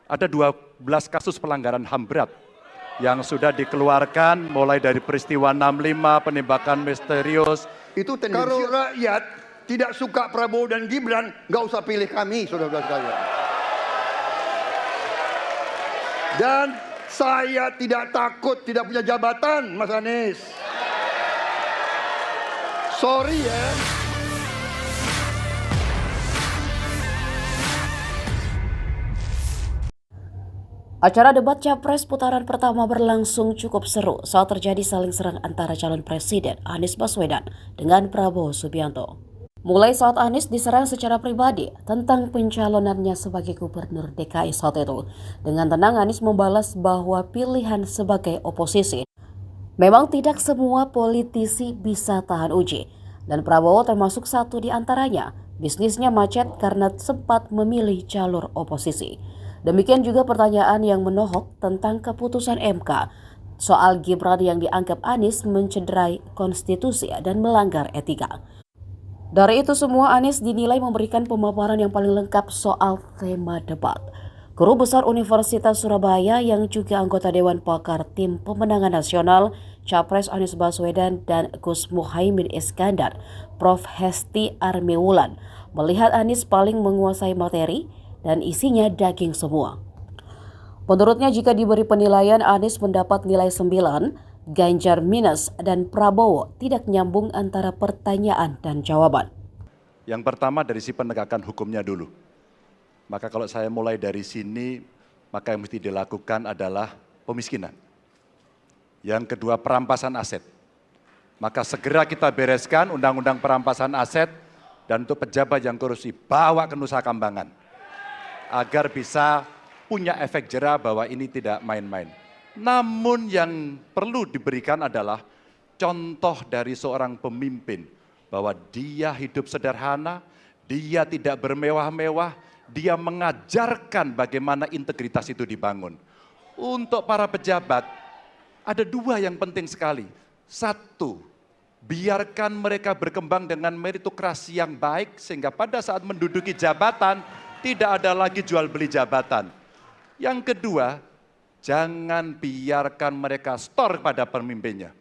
ada 12 kasus pelanggaran HAM berat yang sudah dikeluarkan mulai dari peristiwa 65, penembakan misterius. Itu tendensi. Kalau rakyat tidak suka Prabowo dan Gibran, nggak usah pilih kami, saudara-saudara sekalian. Dan saya tidak takut tidak punya jabatan, Mas Anies. Sorry ya. Acara debat Capres putaran pertama berlangsung cukup seru saat terjadi saling serang antara calon presiden Anies Baswedan dengan Prabowo Subianto. Mulai saat Anies diserang secara pribadi tentang pencalonannya sebagai gubernur DKI saat itu, dengan tenang Anies membalas bahwa pilihan sebagai oposisi. Memang tidak semua politisi bisa tahan uji, dan Prabowo termasuk satu di antaranya. Bisnisnya macet karena sempat memilih jalur oposisi. Demikian juga pertanyaan yang menohok tentang keputusan MK soal Gibran yang dianggap Anies mencederai konstitusi dan melanggar etika. Dari itu semua, Anies dinilai memberikan pemaparan yang paling lengkap soal tema debat. Guru Besar Universitas Surabaya yang juga anggota Dewan Pakar Tim Pemenangan Nasional Capres Anies Baswedan dan Gus Muhaimin Iskandar, Prof. Hesti Armewulan, melihat Anies paling menguasai materi dan isinya daging semua. Menurutnya jika diberi penilaian, Anies mendapat nilai 9, Ganjar minus, dan Prabowo tidak nyambung antara pertanyaan dan jawaban. Yang pertama dari si penegakan hukumnya dulu. Maka kalau saya mulai dari sini, maka yang mesti dilakukan adalah pemiskinan. Yang kedua, perampasan aset. Maka segera kita bereskan undang-undang perampasan aset, dan untuk pejabat yang korupsi bawa ke Nusa Kambangan. Agar bisa punya efek jera bahwa ini tidak main-main. Namun yang perlu diberikan adalah contoh dari seorang pemimpin, bahwa dia hidup sederhana, dia tidak bermewah-mewah, dia mengajarkan bagaimana integritas itu dibangun. Untuk para pejabat, ada dua yang penting sekali. Satu, biarkan mereka berkembang dengan meritokrasi yang baik, sehingga pada saat menduduki jabatan, tidak ada lagi jual beli jabatan. Yang kedua, jangan biarkan mereka store pada pemimpinnya.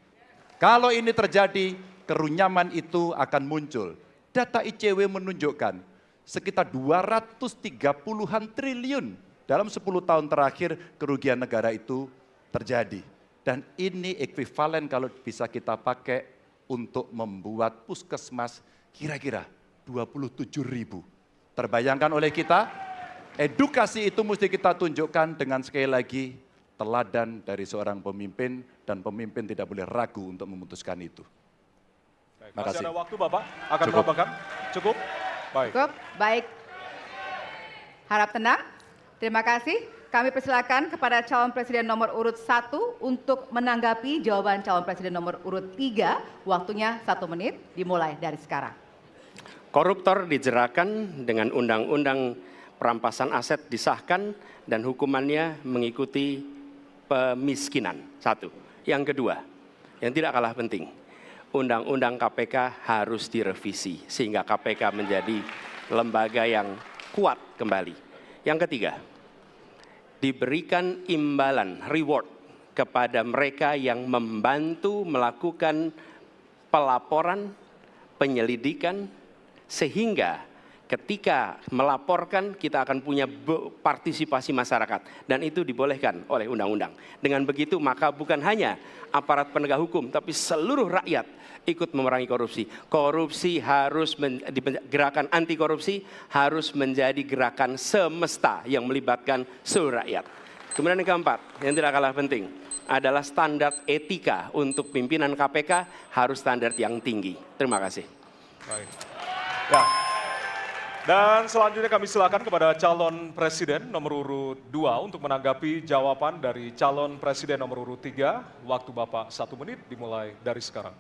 Kalau ini terjadi, kerunyaman itu akan muncul. Data ICW menunjukkan sekitar 230-an triliun dalam 10 tahun terakhir kerugian negara itu terjadi. Dan ini ekuivalen kalau bisa kita pakai untuk membuat puskesmas kira-kira 27.000. Terbayangkan oleh kita, edukasi itu mesti kita tunjukkan dengan sekali lagi teladan dari seorang pemimpin, dan pemimpin tidak boleh ragu untuk memutuskan itu. Baik, masih ada waktu Bapak akan menambahkan? Cukup? Baik. Cukup, baik. Harap tenang. Terima kasih. Kami persilakan kepada calon presiden nomor urut 1 untuk menanggapi jawaban calon presiden nomor urut 3. Waktunya 1 menit, dimulai dari sekarang. Koruptor dijeratkan dengan undang-undang perampasan aset disahkan dan hukumannya mengikuti pemiskinan. 1. Yang kedua, yang tidak kalah penting, undang-undang KPK harus direvisi sehingga KPK menjadi lembaga yang kuat kembali. Yang ketiga, diberikan imbalan, reward kepada mereka yang membantu melakukan pelaporan, penyelidikan, sehingga ketika melaporkan kita akan punya partisipasi masyarakat, dan itu dibolehkan oleh undang-undang. Dengan begitu maka bukan hanya aparat penegak hukum tapi seluruh rakyat ikut memerangi korupsi. Korupsi harus gerakan anti korupsi harus menjadi gerakan semesta yang melibatkan seluruh rakyat. Kemudian yang keempat, yang tidak kalah penting adalah standar etika untuk pimpinan KPK harus standar yang tinggi. Terima kasih. Baik. Ya. Dan selanjutnya kami silakan kepada calon presiden nomor urut 2 untuk menanggapi jawaban dari calon presiden nomor urut 3. Waktu Bapak 1 menit dimulai dari sekarang.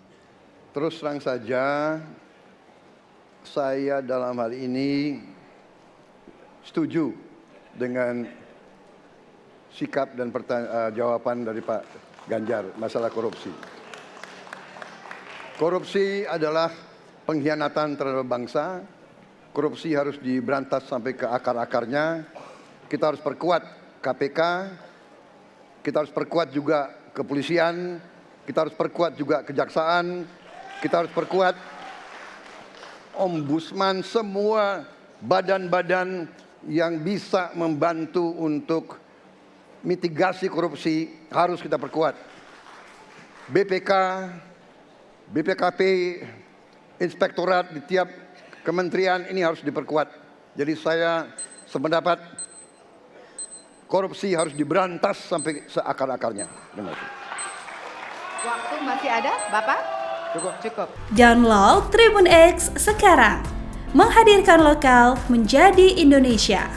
Terus terang saja, saya dalam hal ini setuju dengan sikap dan jawaban dari Pak Ganjar masalah korupsi. Korupsi adalah pengkhianatan terhadap bangsa. Korupsi harus diberantas sampai ke akar-akarnya. Kita harus perkuat KPK, kita harus perkuat juga kepolisian, kita harus perkuat juga kejaksaan, kita harus perkuat ombudsman, semua badan-badan yang bisa membantu untuk mitigasi korupsi harus kita perkuat. BPK, BPKP, inspektorat di tiap kementerian ini harus diperkuat. Jadi saya sependapat korupsi harus diberantas sampai seakar-akarnya. Terima kasih. Waktu masih ada, Bapak? Cukup. Download Tribun X sekarang. Menghadirkan lokal menjadi Indonesia.